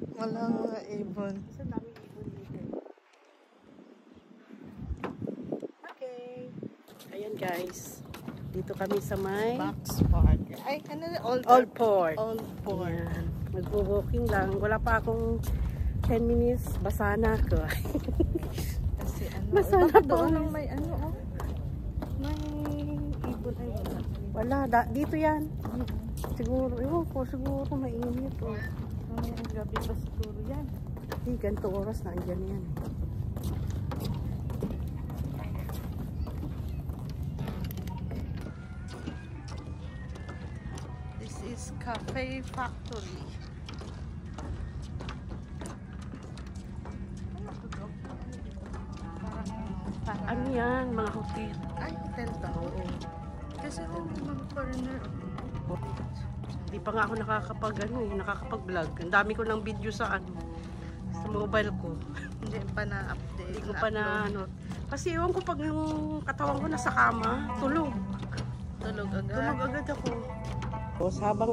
Walang mga ibon. Isa daming ibon dito. Okay. Ayan guys. Dito kami sa may Box Park. Ay, ano na? Old Port. Old Port. Ayan. Mag-walking lang. Wala pa akong 10 minutes. Basa na ako. Kasi ano, Basa na baka po. doon lang may ano, oh. May ibon ay wala. Wala. Dito yan. Siguro. Ewan ko. Siguro mainit. Oh. Mamayang gabi pa siguro yan. Hindi. Ganito oras na. Andyan yan. This is Cafe Factory. Ano to? Parang Ano yan? Mga hotel. ay, hotel to. Oo. Kasi may mga foreigner. Hindi pa nga ako nakakapag-vlog. Ang dami ko ng video sa sa mobile ko. Hindi pa na-update. Hindi ko pa na kasi ewan ko pag yung katawan ko nasa kama, tulog. Tulog agad. Tulog agad ako. Tapos habang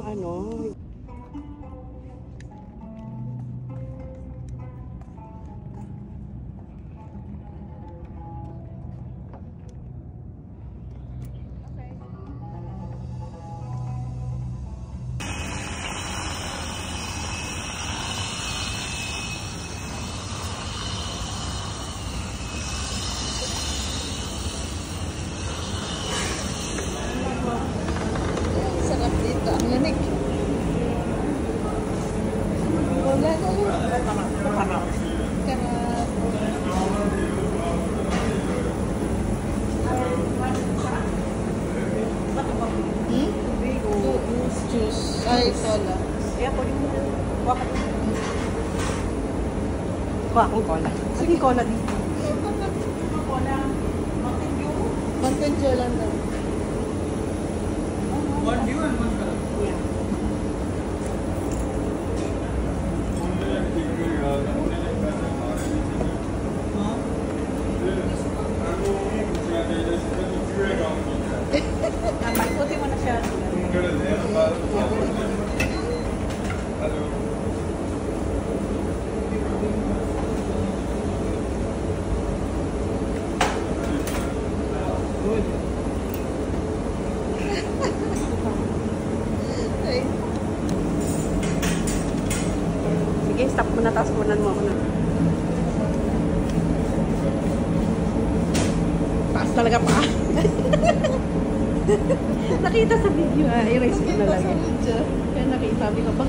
Sarap dito. Ang lamig. Wala na yun. Karap. Juice. Ay, cola. kaya ko yung kuha akong cola. Sige, cola dito. Cola. Mountain Dew lang daw. One new and one color. Yeah. Paikutin mo na siya. Ay, Sige, stop mo na, tapos kunan mo ako na. Taas talaga pa. Nakita sa video i-erase ko na lang. sa video. Kaya nakita, sabi ko ba?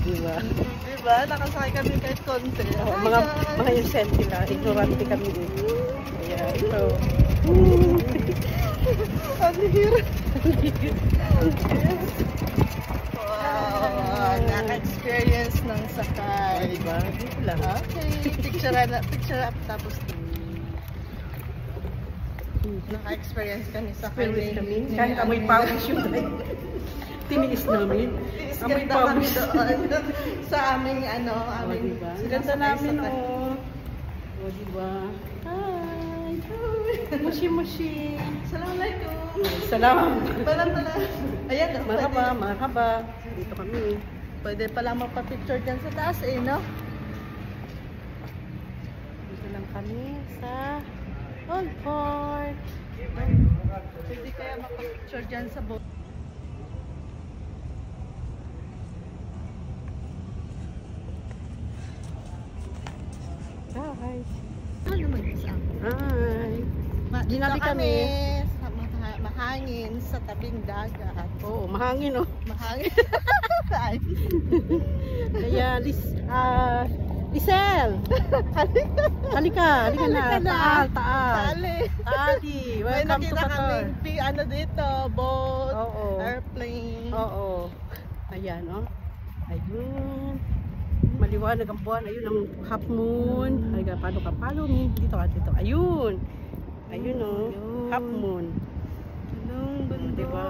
Diba? Diba? Nakasakay kami kahit konti. Oh, Hi, mga guys. innocent sila, ignorante kami din. Kaya ito. Ang hirap. Wow, naka-experience ng sakay. Diba? Dito lang. Okay, picture up tapos naka-experience kami sa Experience kami. ni Kahit amoy pawis yung tiniis namin. Amoy Ganda kami pawis. doon sa aming aming Diba? sinasakay Ganda namin, sa oh. O, diba? Hi! Mushi-mushi! Assalamualaikum. Salam! Balang. Ayan, Marhaba. Dito kami. Pwede pala magpa-picture dyan sa taas no? Dito lang kami sa Old Port. Pwede kaya magpa-picture dyan sa boat. Hi! Ano naman isa? Hi! Dito Ginabi kami. Sa mahangin sa tabing dagat. Oo, mahangin, oh. Mahangin. Ay. Kaya, Lisel! Halika na. Taal. Tali. Taali. May Welcome to nakita Qatar. kaming dito, boat, Oo. airplane. Oo. Ayan, oh. Ayun. Maliwanag ang buwan. Ayun ang half moon. Ay, follow me. Dito. Ayun. Ayun, oh. Ayun. Half moon. Anong bundok? Diba?